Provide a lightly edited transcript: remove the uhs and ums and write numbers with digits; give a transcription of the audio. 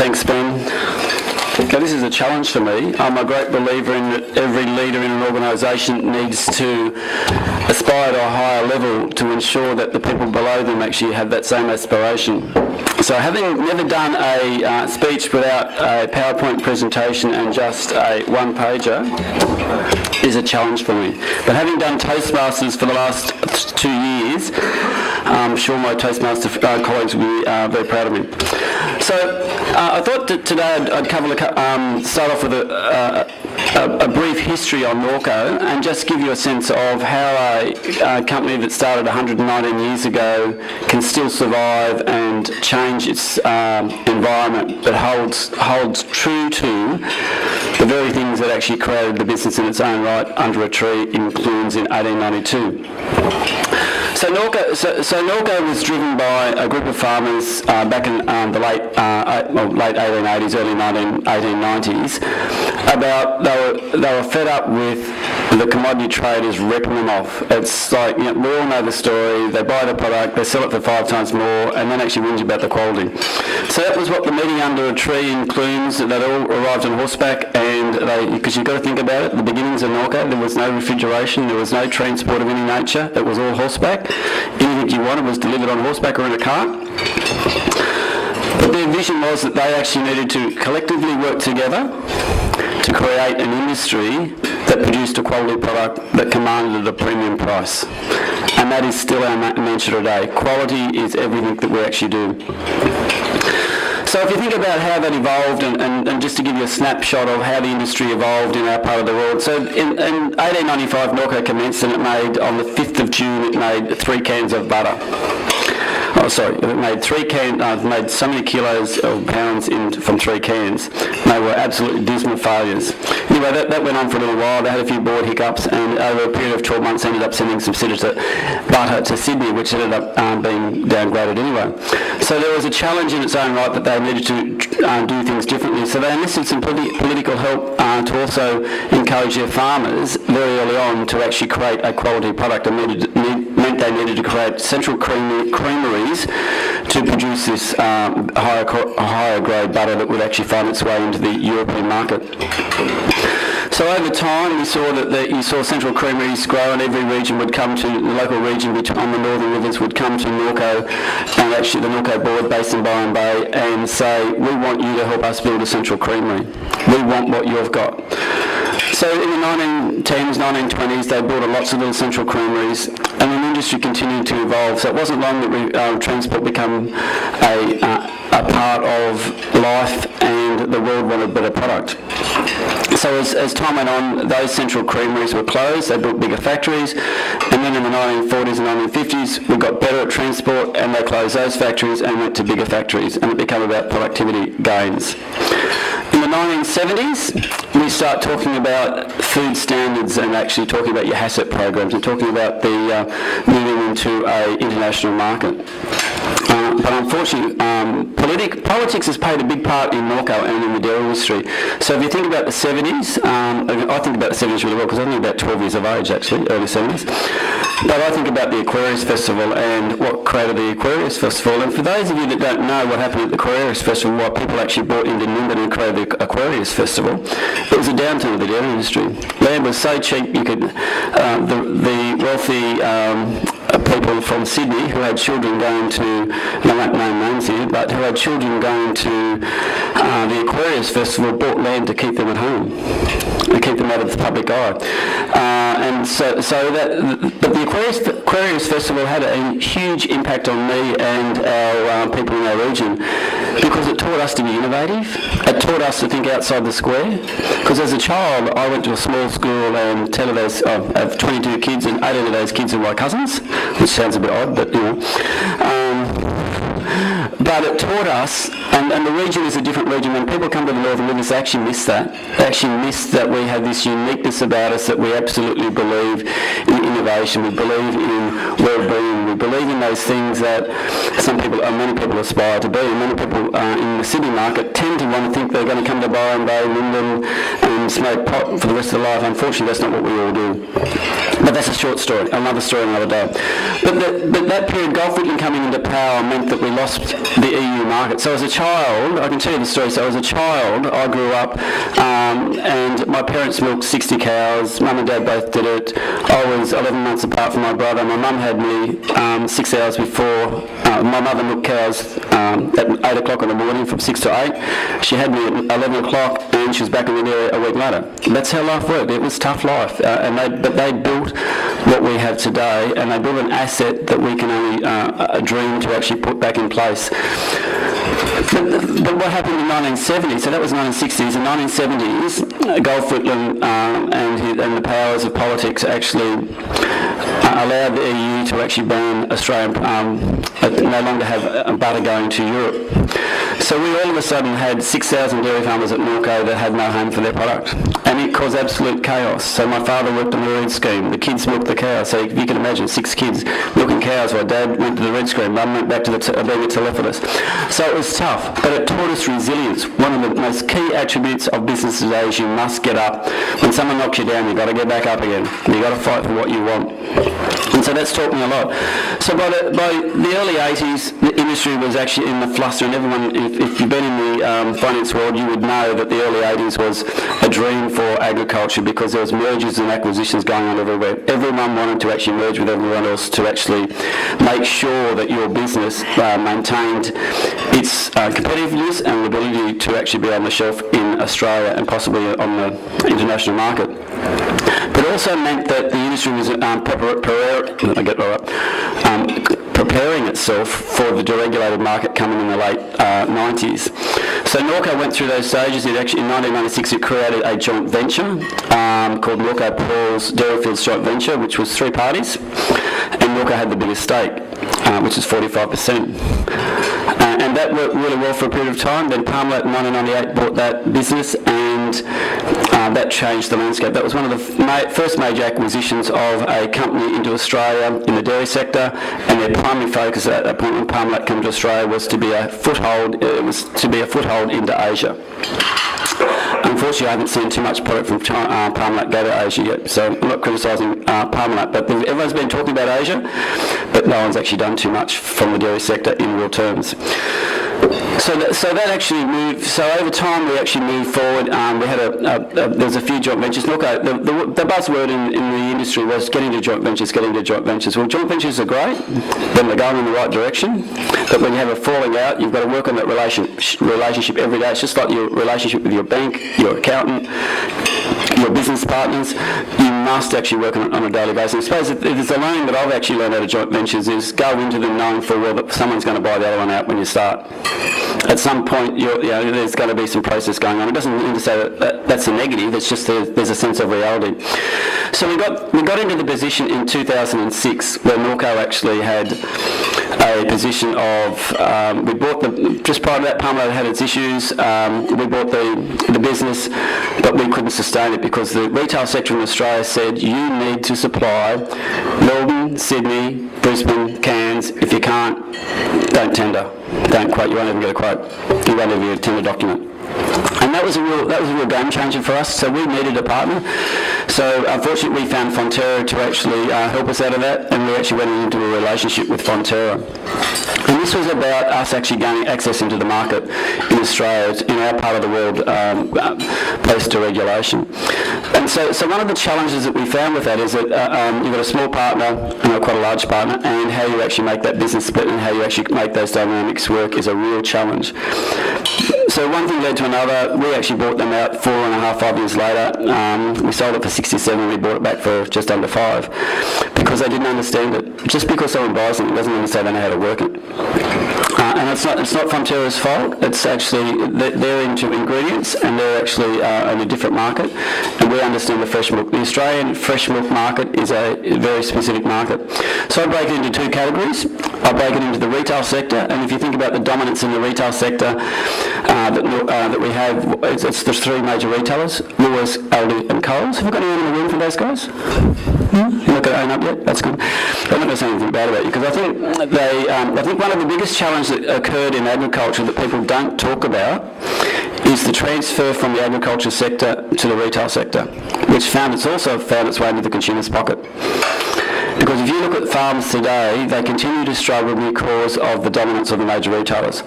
Thanks, Ben. Now, this is a challenge for me. I'm a great believer in that every leader in an organisation needs to aspire to a higher level to ensure that the people below them actually have that same aspiration. So having never done a speech without a PowerPoint presentation and just a one-pager is a challenge for me. But having done Toastmasters for the last 2 years, I'm sure my Toastmaster colleagues will be very proud of me. So I thought that today I'd start off with a brief history on Norco and just give you a sense of how a company that started 119 years ago can still survive and change its environment, but holds true to the very things that actually created the business in its own right under a tree in Clunes in 1892. So Norco was driven by a group of farmers back in the late 1880s, early 1890s. They were fed up with the commodity traders ripping them off. It's like, we all know the story. They buy the product, they sell it for 5 times more, and then actually whinge about the quality. So that was what the meeting under a tree in Clunes, they all arrived on horseback, and because you've got to think about it, the beginnings of Norco, there was no refrigeration, there was no transport of any nature, it was all horseback. Anything you wanted was delivered on horseback or in a cart. But their vision was that they actually needed to collectively work together to create an industry that produced a quality product that commanded a premium price. And that is still our mantra today. Quality is everything that we actually do. So if you think about how that evolved, and just to give you a snapshot of how the industry evolved in our part of the world. So in 1895, Norco commenced, and it made, on the 5th of June, it made 3 cans of butter. Oh, sorry, it made made so many kilos of pounds from 3 cans. They were absolutely dismal failures. Anyway, that went on for a little while. They had a few board hiccups, and over a period of 12 months ended up sending some butter to Sydney, which ended up being downgraded anyway. So there was a challenge in its own right that they needed to do things differently. So they enlisted some political help to also encourage their farmers very early on to actually create a quality product, and meant they needed to create central creameries to produce this higher grade butter that would actually find its way into the European market. So over time, we saw that you saw central creameries grow, and every region would come to, the local region on the northern rivers would come to Norco, and actually the Norco board based in Byron Bay, and say, we want you to help us build a central creamery. We want what you've got. So in the 1910s, 1920s, they built lots of little central creameries, and the industry continued to evolve. So it wasn't long that transport became a part of life, and the world wanted a better product. So as time went on, those central creameries were closed, they built bigger factories, and then in the 1940s and 1950s, we got better at transport, and they closed those factories and went to bigger factories, and it became about productivity gains. In the 1970s, we start talking about food standards and actually talking about your HACCP programs and talking about the moving into an international market. But unfortunately, politics has played a big part in Norco and in the dairy industry. So if you think about the 70s, I think about the 70s really well because I'm only about 12 years of age actually, early 70s. But I think about the Aquarius Festival and what created the Aquarius Festival. And for those of you that don't know what happened at the Aquarius Festival, why people actually brought into Nimbin and created the Aquarius Festival, it was a downturn of the dairy industry. Land was so cheap, you could, the wealthy people from Sydney who had children going to, and I won't name names here, but who had children going to the Aquarius Festival bought land to keep them at home, to keep them out of the public eye. But the Aquarius Festival had a huge impact on me and our people in our region because it taught us to be innovative. It taught us to think outside the square. Because as a child, I went to a small school and 10 of those, I have 22 kids and 18 of those kids are my cousins, which sounds a bit odd, but but it taught us, and the region is a different region. When people come to the Northern Rivers, they actually miss that. They actually miss that we have this uniqueness about us, that we absolutely believe in innovation, we believe in well-being, we believe in those things that many people aspire to be. And many people in the Sydney market tend to want to think they're going to come to Byron Bay, Linden, and smoke pot for the rest of their life. Unfortunately, that's not what we all do. But that's a short story, another story another day. But that period, Gulf Whitlam coming into power meant that we lost the EU market. So as a child, I can tell you the story. So as a child, I grew up and my parents milked 60 cows. Mum and Dad both did it. I was 11 months apart from my brother. My mum had me 6 hours before. My mother milked cows at 8 o'clock in the morning from 6 to 8. She had me at 11 o'clock and she was back in the dairy a week later. That's how life worked. It was tough life. But they built what we have today, and they built an asset that we can only dream to actually put back in place. But what happened in 1970, so that was 1960s, in 1970s, Gulf Whitlam and the powers of politics actually allowed the EU to actually ban Australian, no longer have butter going to Europe. So we all of a sudden had 6,000 dairy farmers at Norco that had no home for their product. And it caused absolute chaos. So my father worked on the red scheme. The kids milked the cows. So you can imagine 6 kids milking cows while Dad went to the red scheme. Mum went back to being a telephonist. So it was tough, but it taught us resilience. One of the most key attributes of business today is you must get up. When someone knocks you down, you've got to get back up again. You've got to fight for what you want. And so that's taught me a lot. So by the early 80s, the industry was actually in the fluster, and everyone, if you've been in the finance world, you would know that the early 80s was a dream for agriculture because there was mergers and acquisitions going on everywhere. Everyone wanted to actually merge with everyone else to actually make sure that your business maintained its competitiveness and the ability to actually be on the shelf in Australia and possibly on the international market. But it also meant that the industry was preparing itself for the deregulated market coming in the late 90s. So Norco went through those stages. It actually, in 1996, it created a joint venture called Norco Paul's Dairyfields Joint Venture, which was 3 parties, and Norco had the biggest stake, which is 45%. And that worked really well for a period of time. Then Parmalat in 1998 bought that business, and that changed the landscape. That was one of the first major acquisitions of a company into Australia in the dairy sector, and their primary focus at that point when Parmalat came to Australia was to be a foothold. It was to be a foothold into Asia. Unfortunately, I haven't seen too much product from Parmalat go to Asia yet, so I'm not criticising Parmalat, but everyone's been talking about Asia, but no one's actually done too much from the dairy sector in real terms. So that actually moved. So over time, we actually moved forward. We had there's a few joint ventures. Look, the buzzword in the industry was getting to joint ventures. Well, joint ventures are great when they're going in the right direction. But when you have a falling out, you've got to work on that relationship every day. It's just like your relationship with your bank, your accountant, your business partners. You must actually work on a daily basis. I suppose if there's a learning that I've actually learned out of joint ventures is go into them knowing full well that someone's going to buy the other one out when you start. At some point, there's going to be some process going on. It doesn't mean to say that that's a negative. It's just there's a sense of reality. So we got into the position in 2006 where Norco actually had a position of we bought just prior to that, Parmalat had its issues. We bought the business, but we couldn't sustain it because the retail sector in Australia said you need to supply Melbourne, Sydney, Brisbane, Cairns. If you can't, don't tender. Don't quote. You won't even get a quote. You won't even get a tender document. And that was a real game changer for us. So we needed a partner. So unfortunately, we found Fonterra to actually help us out of that, and we actually went into a relationship with Fonterra. And this was about us actually gaining access into the market in Australia, in our part of the world, post-deregulation. And so one of the challenges that we found with that is that you've got a small partner and quite a large partner, and how you actually make that business split and how you actually make those dynamics work is a real challenge. So one thing led to another. We actually bought them out 4.5 years later. We sold it for 67. We bought it back for just under 5 because they didn't understand it. Just because someone buys it doesn't mean to say they know how to work it. And it's not Fonterra's fault. It's actually they're into ingredients and they're actually in a different market. And we understand the fresh milk. The Australian fresh milk market is a very specific market. So I break it into 2 categories. I break it into the retail sector, and if you think about the dominance in the retail sector that we have, it's the 3 major retailers: Woolworths, Aldi, and Coles. Have we got anyone in the room for those guys? You're not going to own up yet? That's good. I'm not going to say anything bad about you, because I think one of the biggest challenges that occurred in agriculture that people don't talk about is the transfer from the agriculture sector to the retail sector, which also found its way into the consumer's pocket. Because if you look at farms today, they continue to struggle because of the dominance of the major retailers.